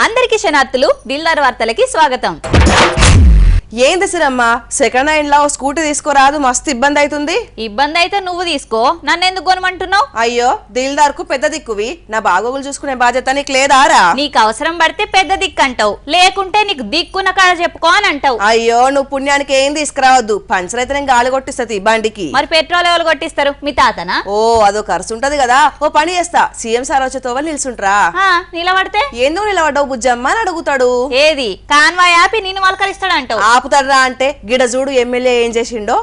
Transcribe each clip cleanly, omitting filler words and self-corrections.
అందరికీ శనార్థులు దిల్దార్ వార్తలకి స్వాగతం. ఏం దసరమ్మా సెకండ్ హ్యాండ్ లో స్కూటీ తీసుకోరాదు, మస్తు ఇబ్బంది అవుతుంది. ఇబ్బంది అయితే నువ్వు తీసుకో, నన్ను ఎందుకు కొనమంటున్నావు? అయ్యో దిల్దార్ కు పెద్ద దిక్కువి, నా బాగోగులు చూసుకునే బాధ్యత నీకు లేదారా? నీకు అవసరం పడితే పెద్ద దిక్కు అంటావు, లేకుంటే నీకు దిక్కున్న కాడ చెప్పుకో అని అంటావు. అయ్యో నువ్వు పుణ్యానికి ఏం తీసుకురావద్దు, పంచర్ అయితే నేను గాలి కొట్టిస్తుంది బండికి. మరి పెట్రోల్ ఎవరు కొట్టిస్తారు? మీ తాతనా? ఓ అదో ఖర్చు ఉంటది కదా, ఓ పని చేస్తా, సీఎం సార్ వచ్చే తోవలు నిల్చుంట్రా. నిలబడితే ఎందుకు నిలబడ్డావు బుజ్జమ్మ అని అడుగుతాడు. ఏది కాన్వాయ్ ఆపి నిన్ను వలకరిస్తాడు అంటావు. ఆపుతాడ్రా అంటే గిడజూడు ఎమ్మెల్యే ఏం చేసిండో.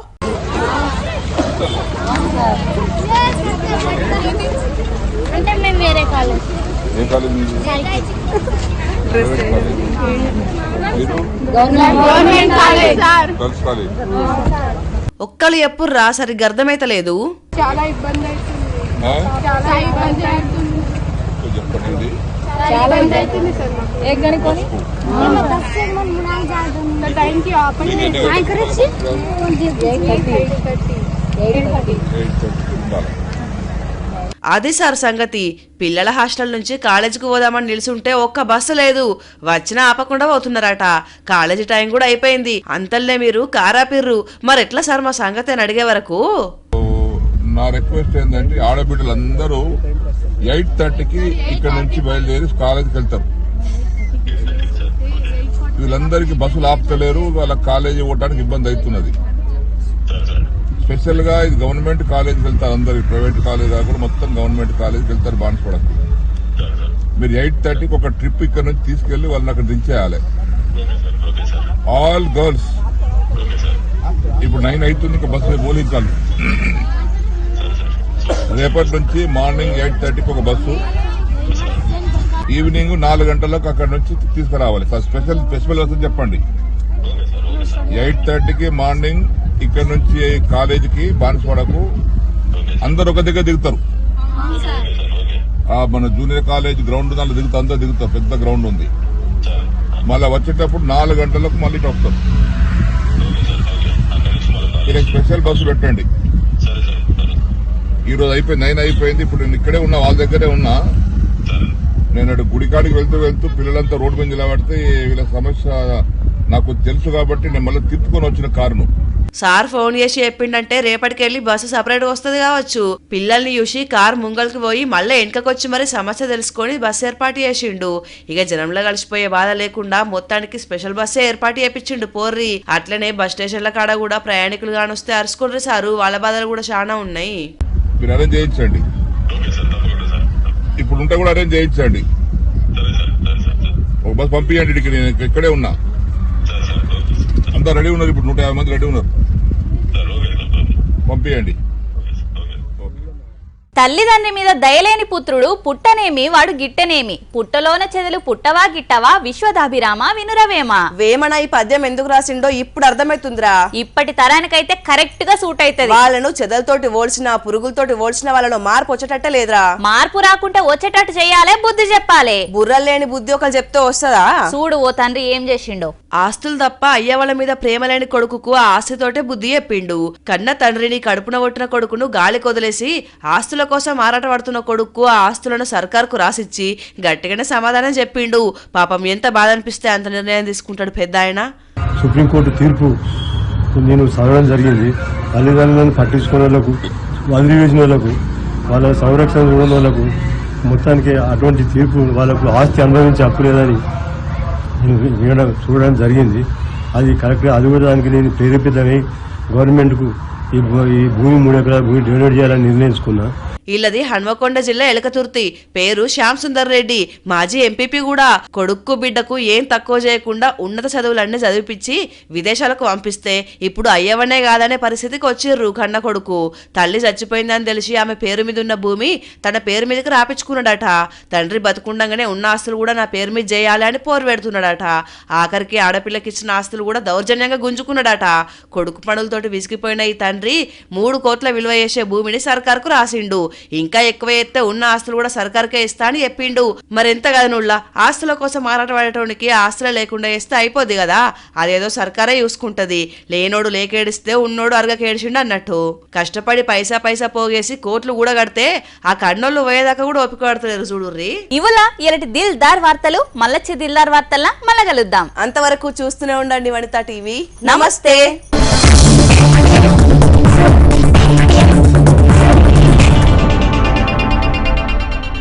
ఒక్కళ్ళు ఎప్పుడురా సరిగ్గా అర్థమైతలేదు. చాలా ఇబ్బంది అవుతుంది. అది సార్ సంగతి. పిల్లల హాస్టల్ నుంచి కాలేజీకి పోదామని నిలుచుంటే ఒక్క బస్సు లేదు, వచ్చినా ఆపకుండా పోతున్నారట. కాలేజీ టైం కూడా అయిపోయింది, అంతల్లే మీరు కారాపిర్రు. మరి ఎట్లా సార్ మా సంగతి అని అడిగే వరకు నా రిక్వెస్ట్ ఏంటంటే ఆడబిడ్డలందరూ 8:30కి ఇక్కడ నుంచి బయలుదేరి కాలేజీకి వెళ్తారు. వీళ్ళందరికీ బస్సులు ఆపుతలేరు, వాళ్ళ కాలేజీ పోవడానికి ఇబ్బంది అవుతున్నది. స్పెషల్ గా ఇది గవర్నమెంట్ కాలేజీకి వెళ్తారు, అందరు ప్రైవేట్ కాలేజ్ కాకుండా మొత్తం గవర్నమెంట్ కాలేజీకి వెళ్తారు బాన్స్వాడకు. మీరు 8:30కి ఒక ట్రిప్ ఇక్కడ నుంచి తీసుకెళ్లి వాళ్ళని అక్కడ దించేయాలి. ఆల్ గర్ల్స్ ఇప్పుడు 9 అవుతుంది, ఇంకా బస్సు బోలించాలి. రేపటి నుంచి మార్నింగ్ 8:30కి ఒక బస్సు, ఈవినింగ్ 4 గంటలకు అక్కడ నుంచి తీసుకురావాలి. స్పెషల్ బస్సు చెప్పండి. 8:30కి మార్నింగ్ ఇక్కడ నుంచి కాలేజీకి బాన్స్వాడకు అందరు ఒక దగ్గర దిగుతారు. మన జూనియర్ కాలేజ్ గ్రౌండ్ దాంట్లో దిగుతారు, అందరు దిగుతారు, పెద్ద గ్రౌండ్ ఉంది. మళ్ళీ వచ్చేటప్పుడు 4 గంటలకు మళ్ళీ వస్తారు. ఇక్కడ స్పెషల్ బస్సు పెట్టండి. ఈ రోజు అయిపోయింది, 9 అయిపోయింది. ఇప్పుడు నేను ఇక్కడే ఉన్నా, వాళ్ళ దగ్గరే ఉన్నా. నేను అటు గుడికాడికి వెళ్తూ పిల్లలంతా రోడ్డు మీద నిలబడితే వీళ్ళ సమస్య నాకు తెలుసు కాబట్టి నేను మళ్ళీ తిప్పుకొని వచ్చిన కారును. సార్ ఫోన్ చేసి చెప్పిండంటే రేపటికెళ్లి బస్సు సపరేట్ వస్తుంది కావచ్చు. పిల్లల్ని చూసి కారు ముంగల్కి పోయి మళ్ళీ వెనకకొచ్చి మరి సమస్య తెలుసుకొని బస్సు ఏర్పాటు చేసిండు. ఇక జనంలో కలిసిపోయే బాధ లేకుండా మొత్తానికి స్పెషల్ బస్సే ఏర్పాటు చేపించిండు పోర్రి. అట్లనే బస్ స్టేషన్ల కాడ కూడా ప్రయాణికులు కానొస్తే అరుచుకుంటారు సారు, వాళ్ళ బాధలు కూడా చాలా ఉన్నాయి. మీరు అరేంజ్ చేయించండి, ఇప్పుడు ఉంటే కూడా అరేంజ్ చేయించండి. ఒక బస్ పంపించండి, నేను ఇక్కడే ఉన్నా, అంతా రెడీ ఉన్నారు. ఇప్పుడు 150 మంది రెడీ ఉన్నారు, పంపించండి. తల్లిదండ్రి మీద దయలేని పుత్రుడు పుట్టనేమి వాడు గిట్టనేమి, పుట్టలోన చెదలు పుట్టవా గిట్టవా విశ్వదాభిరామ వినురవేమ. వేమన ఈ పద్యం ఎందుకు రాసిండో ఇప్పుడు అర్థమైతుందిరా. ఇప్పటి తరానికైతే కరెక్ట్ గా సూట్ అవుతుంది. వాళ్ళను చెదలతోటి ఓల్చిన పురుగులతోటి ఓల్చిన వాళ్ళను మార్పు వచ్చేటట్టే లేదురా. మార్పు రాకుంటే వచ్చేటట్టు చెయ్యాలే, బుద్ధి చెప్పాలి. బుర్రలు లేని బుద్ధి ఒకరు చెప్తే వస్తుందా? చూడు ఓ తండ్రి ఏం చేసిండో. ఆస్తులు తప్ప అయ్య వాళ్ళ మీద ప్రేమ లేని కొడుకుకు ఆ ఆస్తితోటే బుద్ధి చెప్పిండు. కన్న తండ్రిని కడుపున కొట్టిన కొడుకును గాలి కొదిలేసి ఆస్తుల కోసం ఆరాట పడుతున్న కొడుకు ఆ ఆస్తులను సర్కార్కు రాసిచ్చి గట్టిగానే సమాధానం చెప్పిండు. పాపం ఎంత బాధ అనిపిస్తే అంత నిర్ణయం తీసుకుంటాడు పెద్ద ఆయన. సుప్రీంకోర్టు తీర్పు నేను చదవడం జరిగింది. తల్లిదండ్రులను పట్టించుకునే వాళ్ళకు, వదిలివేసిన వాళ్ళకు, వాళ్ళ సంరక్షణ చూడని వాళ్ళకు మొత్తానికి అటువంటి తీర్పు, వాళ్ళకు ఆస్తి అనుభవించే హక్కు లేదని నేను చూడడం జరిగింది. అది కరెక్ట్గా, అది కూడా దానికి నేను ప్రేరేపితమై గవర్నమెంట్కు ఈ భూమి 3 ఎకరాల భూమి డొనేట్ చేయాలని నిర్ణయించుకున్నా. వీళ్ళది హన్మకొండ జిల్లా ఎలకతుర్తి, పేరు శ్యామ్ సుందర్ రెడ్డి, మాజీ ఎంపీపీ కూడా. కొడుక్కు బిడ్డకు ఏం తక్కువ చేయకుండా ఉన్నత చదువులన్నీ చదివిపించి విదేశాలకు పంపిస్తే ఇప్పుడు అయ్యవనే కాదనే పరిస్థితికి వచ్చిర్రు కన్న కొడుకు. తల్లి చచ్చిపోయిందని తెలిసి ఆమె పేరు మీద ఉన్న భూమి తన పేరు మీదకి రాపించుకున్నాడట. తండ్రి బతుకుండగానే ఉన్న ఆస్తులు కూడా నా పేరు మీద చేయాలి అని పోరు పెడుతున్నాడట. ఆఖరికి ఆడపిల్లకి ఇచ్చిన ఆస్తులు కూడా దౌర్జన్యంగా గుంజుకున్నాడట. కొడుకు పనులతోటి విసిగిపోయిన ఈ తండ్రి 3 కోట్ల విలువ చేసే భూమిని సర్కార్కు రాసిండు. ఇంకా ఎక్కువ ఎత్తే ఉన్న ఆస్తులు కూడా సర్కార్కే ఇస్తా అని చెప్పిండు. మరెంత గదనుల్లా ఆస్తుల కోసం మారాటపడటానికి ఆస్తులు లేకుండా వేస్తే అయిపోద్ది కదా, అదేదో సర్కారే చూసుకుంటది. లేనోడు లేకేడిస్తే ఉన్నోడు అరగకేడిచిండు అన్నట్టు. కష్టపడి పైసా పోగేసి కోట్లు కూడా కడితే ఆ కన్నోళ్ళు పోయేదాకా కూడా ఓపిక పడతలేరు చూడుర్రి. ఇవలా ఇలాంటి దిల్దార్ వార్తలు మళ్ళొచ్చే దిల్దార్ వార్తల్లా మళ్ళా కలుద్దాం. అంతవరకు చూస్తూనే ఉండండి వనితా టీవీ. నమస్తే.